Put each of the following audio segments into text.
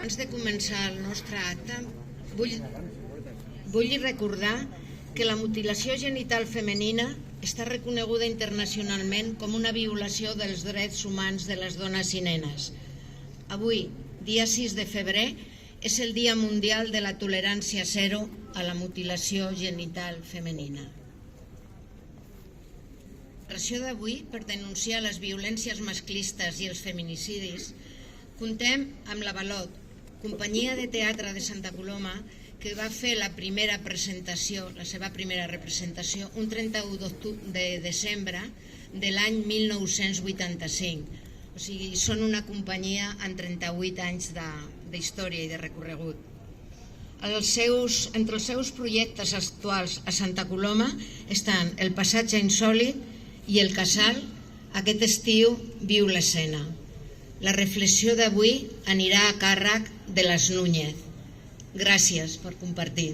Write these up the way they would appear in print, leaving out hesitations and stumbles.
Abans de començar el nostre acte, vull recordar que la mutilació genital femenina està reconeguda internacionalment com una violació dels drets humans de les dones i nenes. Avui, dia 6 de febrer, és el Dia Mundial de la Tolerància Zero a la mutilació genital femenina. La sessió d'avui, per denunciar les violències masclistes i els feminicidis, contem amb la Balot, companyia de teatre de Santa Coloma, que va fer la seva primera representació un 31 de desembre de l'any 1985. O sigui, són una companyia amb 38 anys d'història i de recorregut. Entre els seus projectes actuals a Santa Coloma estan el Passatge Insòlit i el Casal, aquest estiu viu l'escena. La reflexió d'avui anirà a càrrec de les Núñez. Gràcies per compartir.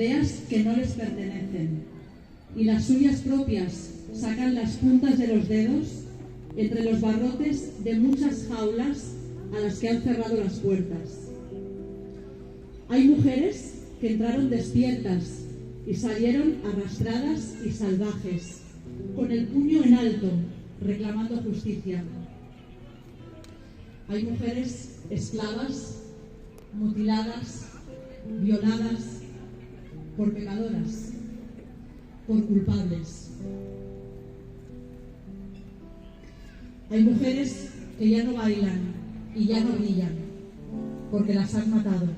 Ideas que no les pertenecen y las suyas propias sacan las puntas de los dedos entre los barrotes de muchas jaulas a las que han cerrado las puertas. Hay mujeres que entraron despiertas y salieron arrastradas y salvajes, con el puño en alto, reclamando justicia. Hay mujeres esclavas, mutiladas, violadas, por pecadoras, por culpables. Hay mujeres que ya no bailan y ya no brillan, porque las han matado.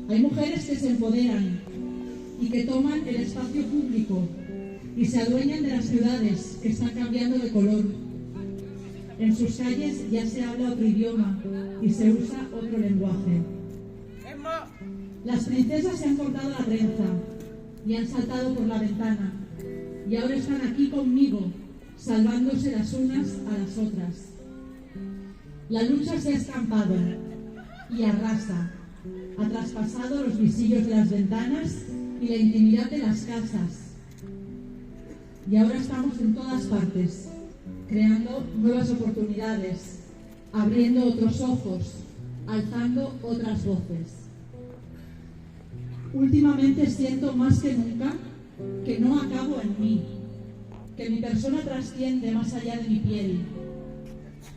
Hay mujeres que se empoderan y que toman el espacio público y se adueñan de las ciudades que están cambiando de color. En sus calles ya se habla otro idioma y se usa otro lenguaje. Las princesas se han cortado la trenza y han saltado por la ventana y ahora están aquí conmigo, salvándose las unas a las otras. La lucha se ha escampado y arrasa, ha traspasado los visillos de las ventanas y la intimidad de las casas. Y ahora estamos en todas partes, creando nuevas oportunidades, abriendo otros ojos, alzando otras voces. Últimamente siento más que nunca que no acabo en mí, que mi persona trasciende más allá de mi piel,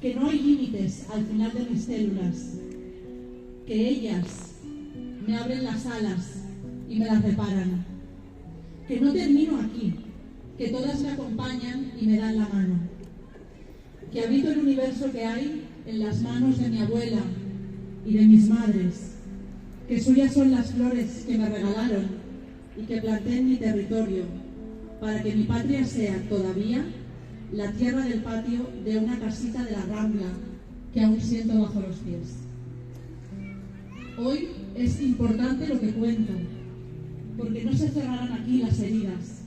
que no hay límites al final de mis células, que ellas me abren las alas y me las reparan, que no termino aquí, que todas me acompañan y me dan la mano, que habito el universo que hay en las manos de mi abuela y de mis madres, que suyas son las flores que me regalaron y que planté en mi territorio, para que mi patria sea todavía la tierra del patio de una casita de la Rambla que aún siento bajo los pies. Hoy es importante lo que cuento, porque no se cerrarán aquí las heridas,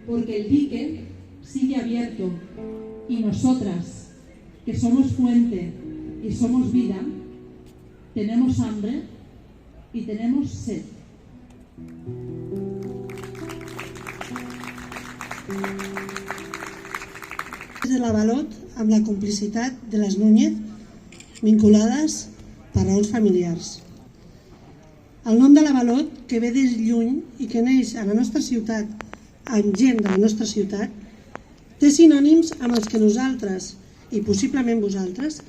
porque el dique sigue abierto y nosotras, que somos fuente y somos vida, tenemos hambre y tenemos sed. Des de la Balot, amb la complicitat de les Núñez, vinculades per raons familiars. El nom de la Balot, que ve des lluny i que neix a la nostra ciutat, amb gent de la nostra ciutat, té sinònims amb els que nosaltres, i possiblement vosaltres,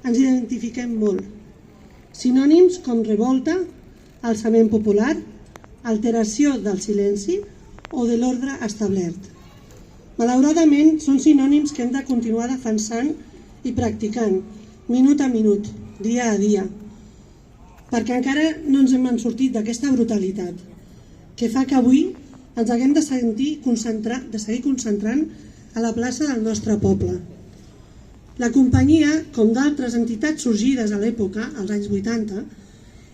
ens identifiquem molt. Sinònims com revolta, alçament popular, alteració del silenci o de l'ordre establert. Malauradament, són sinònims que hem de continuar defensant i practicant, minut a minut, dia a dia. perquè encara no ens hem sortit d'aquesta brutalitat que fa que avui ens haguem de seguir concentrant a la plaça del nostre poble. La companyia, com d'altres entitats sorgides a l'època, als anys 80,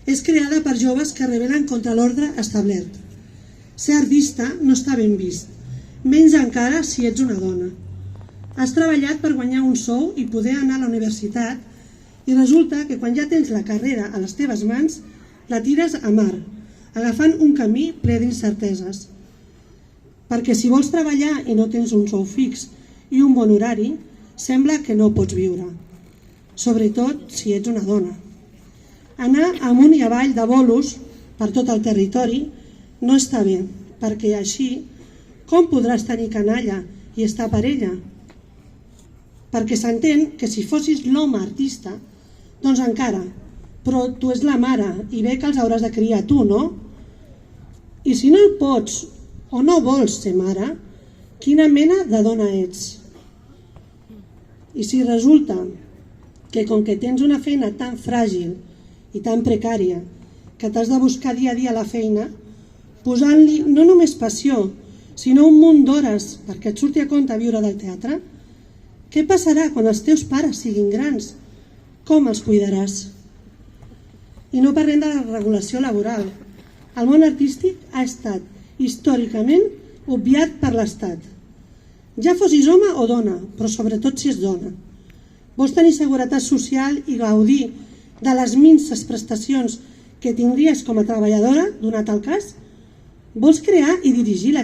és creada per joves que rebel·len contra l'ordre establert. Ser artista no està ben vist, menys encara si ets una dona. Has treballat per guanyar un sou i poder anar a la universitat i resulta que quan ja tens la carrera a les teves mans, la tires a mar, agafant un camí ple d'incerteses. Perquè si vols treballar i no tens un sou fix i un bon horari, sembla que no pots viure, sobretot si ets una dona. Anar amunt i avall de bolos per tot el territori no està bé, perquè així com podràs tenir canalla i estar parella? Perquè s'entén que si fossis l'home artista, doncs encara, però tu ets la mare i bé que els hauràs de criar tu, no? I si no el pots o no vols ser mare, quina mena de dona ets? I si resulta que com que tens una feina tan fràgil i tan precària que t'has de buscar dia a dia la feina, posant-li no només passió, sinó un munt d'hores perquè et surti a compte viure del teatre, què passarà quan els teus pares siguin grans? Com els cuidaràs? I no parlem de la regulació laboral. El món artístic ha estat històricament obviat per l'Estat. Ja fossis home o dona, però sobretot si és dona. Vols tenir seguretat social i gaudir de les minses prestacions que tindries com a treballadora, donat el cas? Vols crear i dirigir la